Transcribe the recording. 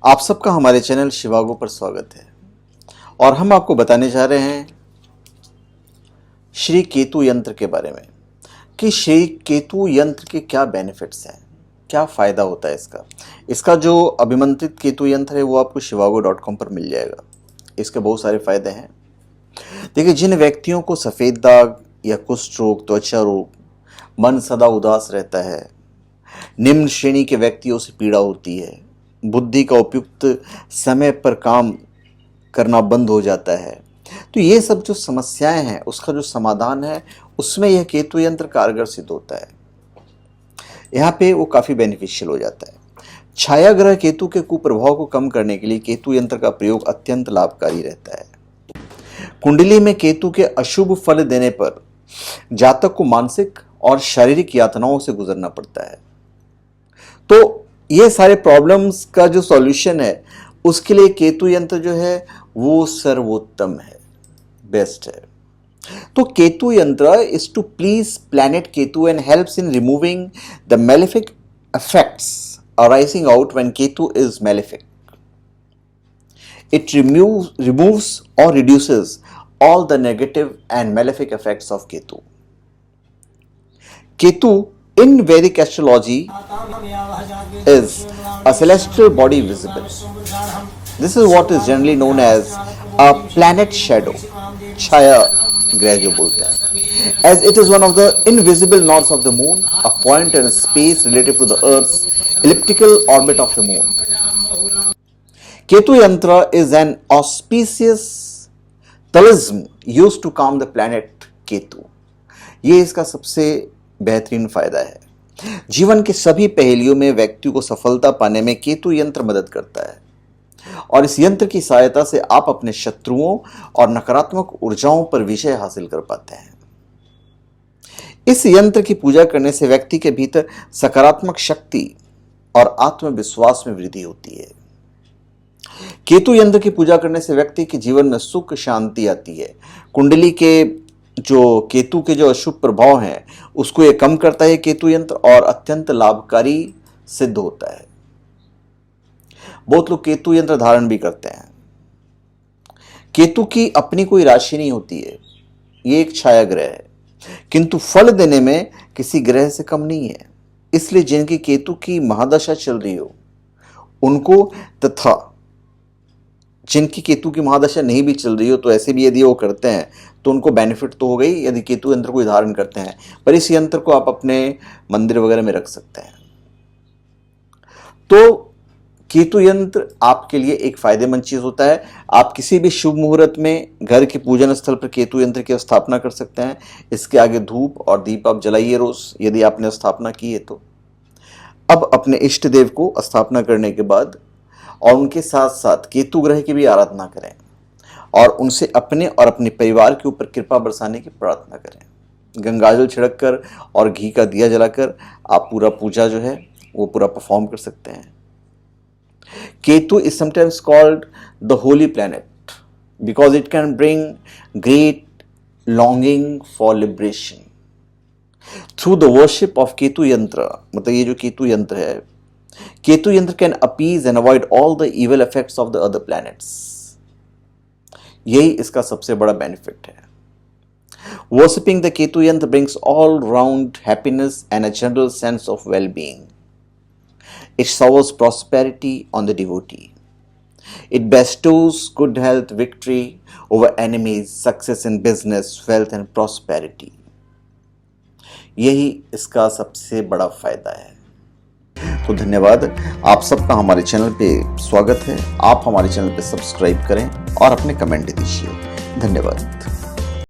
आप सबका हमारे चैनल शिवागो पर स्वागत है और हम आपको बताने जा रहे हैं श्री केतु यंत्र के बारे में कि श्री केतु यंत्र के क्या बेनिफिट्स हैं, क्या फ़ायदा होता है इसका जो अभिमंत्रित केतु यंत्र है वो आपको shivago.com पर मिल जाएगा। इसके बहुत सारे फ़ायदे हैं। देखिए, जिन व्यक्तियों को सफ़ेद दाग या कुष्ठ रोग, त्वचा रोग, मन सदा उदास रहता है, निम्न श्रेणी के व्यक्तियों से पीड़ा होती है, बुद्धि का उपयुक्त समय पर काम करना बंद हो जाता है, तो ये सब जो समस्याएं हैं उसका जो समाधान है उसमें यह केतु यंत्र कारगर सिद्ध होता है। यहाँ पे वो काफ़ी बेनिफिशियल हो जाता है। छाया ग्रह केतु के कुप्रभाव को कम करने के लिए केतु यंत्र का प्रयोग अत्यंत लाभकारी रहता है। कुंडली में केतु के अशुभ फल देने पर जातक को मानसिक और शारीरिक यातनाओं से गुजरना पड़ता है। तो ये सारे प्रॉब्लम्स का जो सॉल्यूशन है उसके लिए केतु यंत्र जो है वो सर्वोत्तम है, बेस्ट है। तो Ketu yantra is to please planet Ketu and helps in removing the malefic effects arising out when Ketu is malefic. It removes or reduces all the negative and malefic effects of Ketu. Ketu in Vedic astrology is a celestial body visible. This is what is generally known as a planet shadow, Chaya ग्रह जो बोलते हैं, as it is one of the invisible nodes of the moon, a point in space relative to the Earth's elliptical orbit of the moon. Ketu Yantra is an auspicious talisman used to calm the planet Ketu. ये इसका सबसे बेहतरीन फायदा है। जीवन के सभी पहेलियों में व्यक्ति को सफलता पाने में केतु यंत्र मदद करता है और इस यंत्र की सहायता से आप अपने शत्रुओं और नकारात्मक ऊर्जाओं पर विजय हासिल कर पाते हैं। इस यंत्र की पूजा करने से व्यक्ति के भीतर सकारात्मक शक्ति और आत्मविश्वास में वृद्धि होती है। केतु यंत्र की पूजा करने से व्यक्ति के जीवन में सुख शांति आती है। कुंडली के जो केतु के जो अशुभ प्रभाव हैं उसको ये कम करता है केतु यंत्र और अत्यंत लाभकारी सिद्ध होता है। बहुत लोग केतु यंत्र धारण भी करते हैं। केतु की अपनी कोई राशि नहीं होती है, ये एक छाया ग्रह है, किंतु फल देने में किसी ग्रह से कम नहीं है। इसलिए जिनकी केतु की महादशा चल रही हो उनको, तथा जिनकी केतु की महादशा नहीं भी चल रही हो तो ऐसे भी यदि वो करते हैं तो उनको बेनिफिट तो हो गई यदि केतु यंत्र को धारण करते हैं। पर इस यंत्र को आप अपने मंदिर वगैरह में रख सकते हैं। तो केतु यंत्र आपके लिए एक फायदेमंद चीज होता है। आप किसी भी शुभ मुहूर्त में घर के पूजन स्थल पर केतु यंत्र की स्थापना कर सकते हैं। इसके आगे धूप और दीप आप जलाइए रोज, यदि आपने स्थापना की है तो। अब अपने इष्ट देव को स्थापना करने के बाद और उनके साथ साथ केतु ग्रह की भी आराधना करें और उनसे अपने और अपने परिवार के ऊपर कृपा बरसाने की प्रार्थना करें। गंगाजल छिड़क कर और घी का दिया जलाकर आप पूरा पूजा जो है वो पूरा परफॉर्म कर सकते हैं। Ketu is sometimes called the holy planet because it can bring great longing for liberation. Through the worship of Ketu Yantra, मतलब ये जो केतु यंत्र है, केतु यंत्र can appease and avoid all the evil effects of the other planets. यही इसका सबसे बड़ा बेनिफिट है। Worshipping the Ketu Yantra brings all round happiness and a general sense of well-being. It showers prosperity on the devotee. It bestows good health, victory over enemies, success in business, wealth and prosperity. यही इसका सबसे बड़ा फायदा है। तो धन्यवाद, आप सबका हमारे चैनल पे स्वागत है। आप हमारे चैनल पे सब्सक्राइब करें और अपने कमेंट दीजिए। धन्यवाद।